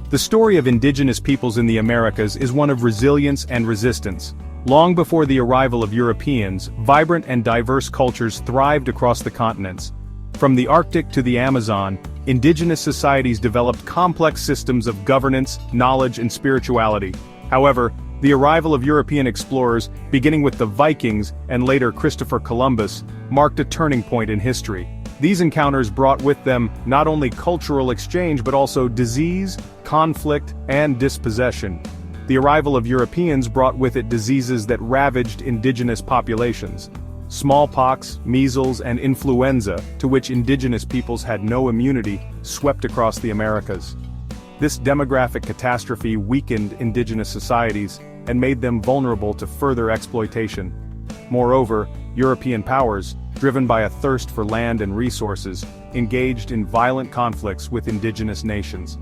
The story of indigenous peoples in the Americas is one of resilience and resistance. Long before the arrival of Europeans, vibrant and diverse cultures thrived across the continents. From the Arctic to the Amazon, indigenous societies developed complex systems of governance, knowledge, and spirituality. However, the arrival of European explorers, beginning with the Vikings and later Christopher Columbus, marked a turning point in history. These encounters brought with them not only cultural exchange but also disease, conflict, and dispossession. The arrival of Europeans brought with it diseases that ravaged indigenous populations. Smallpox, measles, and influenza, to which indigenous peoples had no immunity, swept across the Americas. This demographic catastrophe weakened indigenous societies and made them vulnerable to further exploitation. Moreover, European powers, driven by a thirst for land and resources, engaged in violent conflicts with indigenous nations.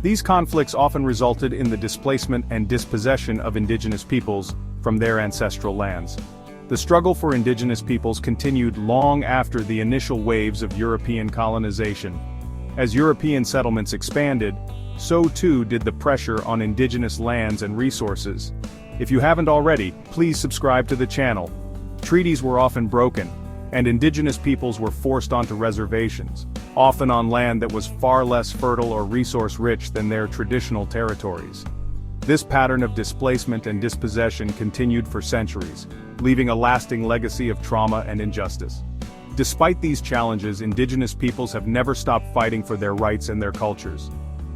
These conflicts often resulted in the displacement and dispossession of indigenous peoples from their ancestral lands. The struggle for indigenous peoples continued long after the initial waves of European colonization. As European settlements expanded, so too did the pressure on indigenous lands and resources. If you haven't already, please subscribe to the channel. Treaties were often broken, and indigenous peoples were forced onto reservations, often on land that was far less fertile or resource-rich than their traditional territories. This pattern of displacement and dispossession continued for centuries, leaving a lasting legacy of trauma and injustice. Despite these challenges, indigenous peoples have never stopped fighting for their rights and their cultures.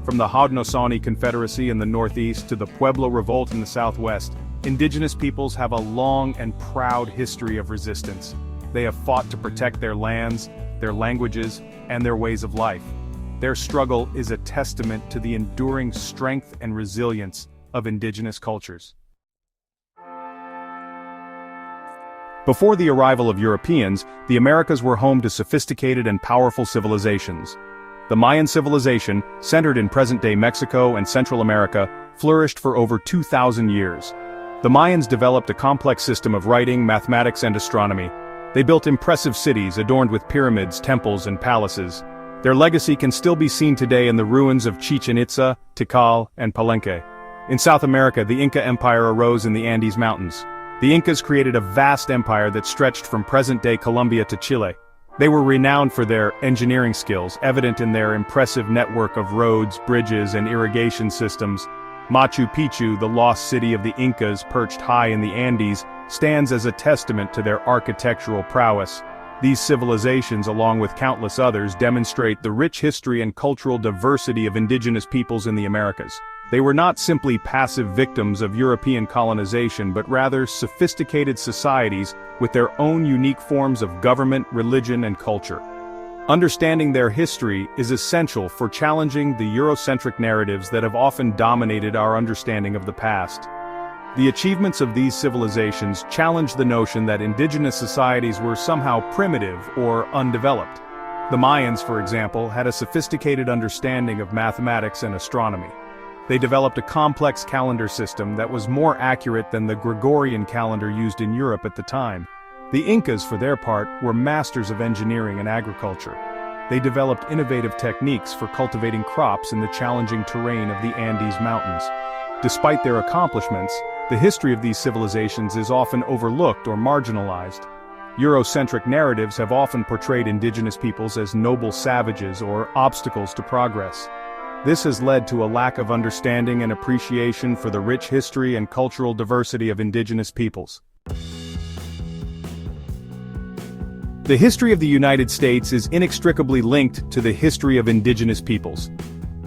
From the Haudenosaunee Confederacy in the northeast to the Pueblo Revolt in the southwest, indigenous peoples have a long and proud history of resistance. They have fought to protect their lands, their languages, and their ways of life. Their struggle is a testament to the enduring strength and resilience of indigenous cultures. Before the arrival of Europeans, the Americas were home to sophisticated and powerful civilizations. The Mayan civilization, centered in present-day Mexico and Central America, flourished for over 2,000 years. The Mayans developed a complex system of writing, mathematics, and astronomy. They built impressive cities adorned with pyramids, temples, and palaces. Their legacy can still be seen today in the ruins of Chichen Itza, Tikal, and Palenque. In South America, the Inca Empire arose in the Andes Mountains. The Incas created a vast empire that stretched from present-day Colombia to Chile. They were renowned for their engineering skills, evident in their impressive network of roads, bridges, and irrigation systems. Machu Picchu, the lost city of the Incas perched high in the Andes, stands as a testament to their architectural prowess. These civilizations, along with countless others, demonstrate the rich history and cultural diversity of indigenous peoples in the Americas. They were not simply passive victims of European colonization but rather sophisticated societies with their own unique forms of government, religion, and culture. Understanding their history is essential for challenging the Eurocentric narratives that have often dominated our understanding of the past. The achievements of these civilizations challenge the notion that indigenous societies were somehow primitive or undeveloped. The Mayans, for example, had a sophisticated understanding of mathematics and astronomy. They developed a complex calendar system that was more accurate than the Gregorian calendar used in Europe at the time. The Incas, for their part, were masters of engineering and agriculture. They developed innovative techniques for cultivating crops in the challenging terrain of the Andes Mountains. Despite their accomplishments, the history of these civilizations is often overlooked or marginalized. Eurocentric narratives have often portrayed indigenous peoples as noble savages or obstacles to progress. This has led to a lack of understanding and appreciation for the rich history and cultural diversity of indigenous peoples. The history of the United States is inextricably linked to the history of indigenous peoples.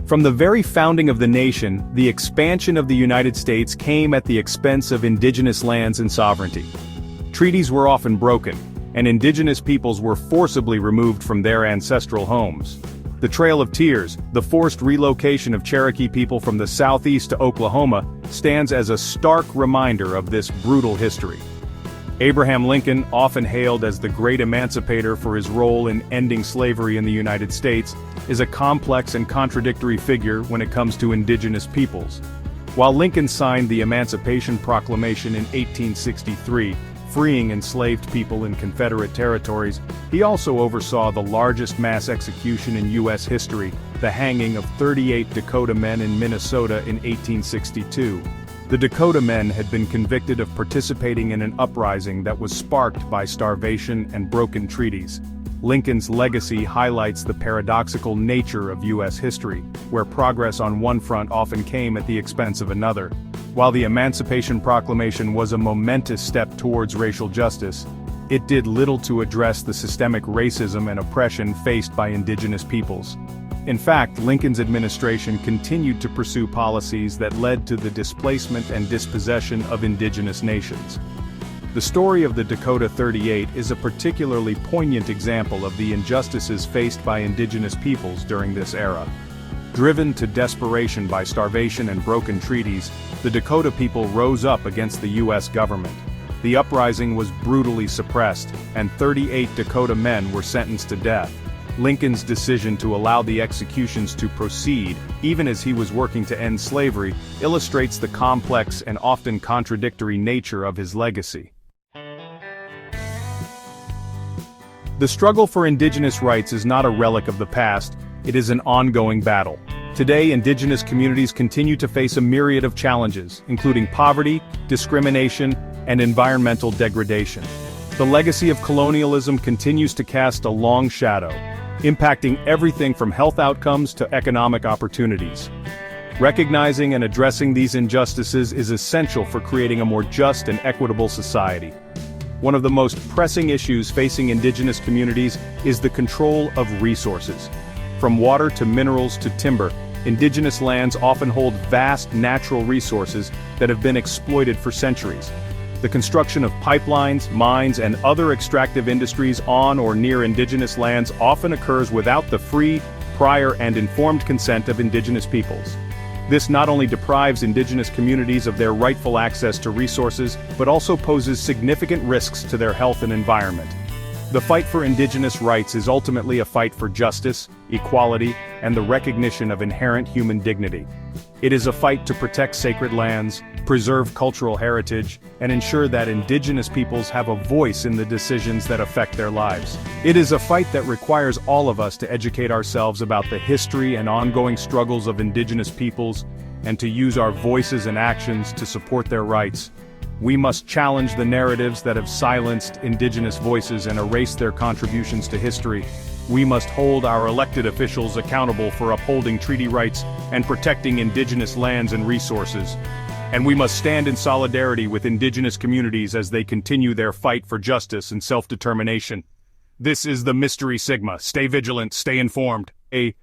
From the very founding of the nation, the expansion of the United States came at the expense of indigenous lands and sovereignty. Treaties were often broken, and indigenous peoples were forcibly removed from their ancestral homes. The Trail of Tears, the forced relocation of Cherokee people from the southeast to Oklahoma, stands as a stark reminder of this brutal history. Abraham Lincoln, often hailed as the great emancipator for his role in ending slavery in the United States, is a complex and contradictory figure when it comes to indigenous peoples. While Lincoln signed the Emancipation Proclamation in 1863, freeing enslaved people in Confederate territories, he also oversaw the largest mass execution in U.S. history, the hanging of 38 Dakota men in Minnesota in 1862. The Dakota men had been convicted of participating in an uprising that was sparked by starvation and broken treaties. Lincoln's legacy highlights the paradoxical nature of U.S. history, where progress on one front often came at the expense of another. While the Emancipation Proclamation was a momentous step towards racial justice, it did little to address the systemic racism and oppression faced by indigenous peoples. In fact, Lincoln's administration continued to pursue policies that led to the displacement and dispossession of indigenous nations. The story of the Dakota 38 is a particularly poignant example of the injustices faced by indigenous peoples during this era. Driven to desperation by starvation and broken treaties, the Dakota people rose up against the U.S. government. The uprising was brutally suppressed, and 38 Dakota men were sentenced to death. Lincoln's decision to allow the executions to proceed, even as he was working to end slavery, illustrates the complex and often contradictory nature of his legacy. The struggle for indigenous rights is not a relic of the past, it is an ongoing battle. Today, indigenous communities continue to face a myriad of challenges, including poverty, discrimination, and environmental degradation. The legacy of colonialism continues to cast a long shadow, impacting everything from health outcomes to economic opportunities. Recognizing and addressing these injustices is essential for creating a more just and equitable society. One of the most pressing issues facing indigenous communities is the control of resources. From water to minerals to timber, indigenous lands often hold vast natural resources that have been exploited for centuries. The construction of pipelines, mines, and other extractive industries on or near indigenous lands often occurs without the free, prior, and informed consent of indigenous peoples. This not only deprives indigenous communities of their rightful access to resources, but also poses significant risks to their health and environment. The fight for indigenous rights is ultimately a fight for justice, equality, and the recognition of inherent human dignity. It is a fight to protect sacred lands, preserve cultural heritage, and ensure that indigenous peoples have a voice in the decisions that affect their lives. It is a fight that requires all of us to educate ourselves about the history and ongoing struggles of indigenous peoples, and to use our voices and actions to support their rights. We must challenge the narratives that have silenced indigenous voices and erased their contributions to history. We must hold our elected officials accountable for upholding treaty rights and protecting indigenous lands and resources. And we must stand in solidarity with indigenous communities as they continue their fight for justice and self-determination. This is the Mystery Sigma. Stay vigilant, stay informed. A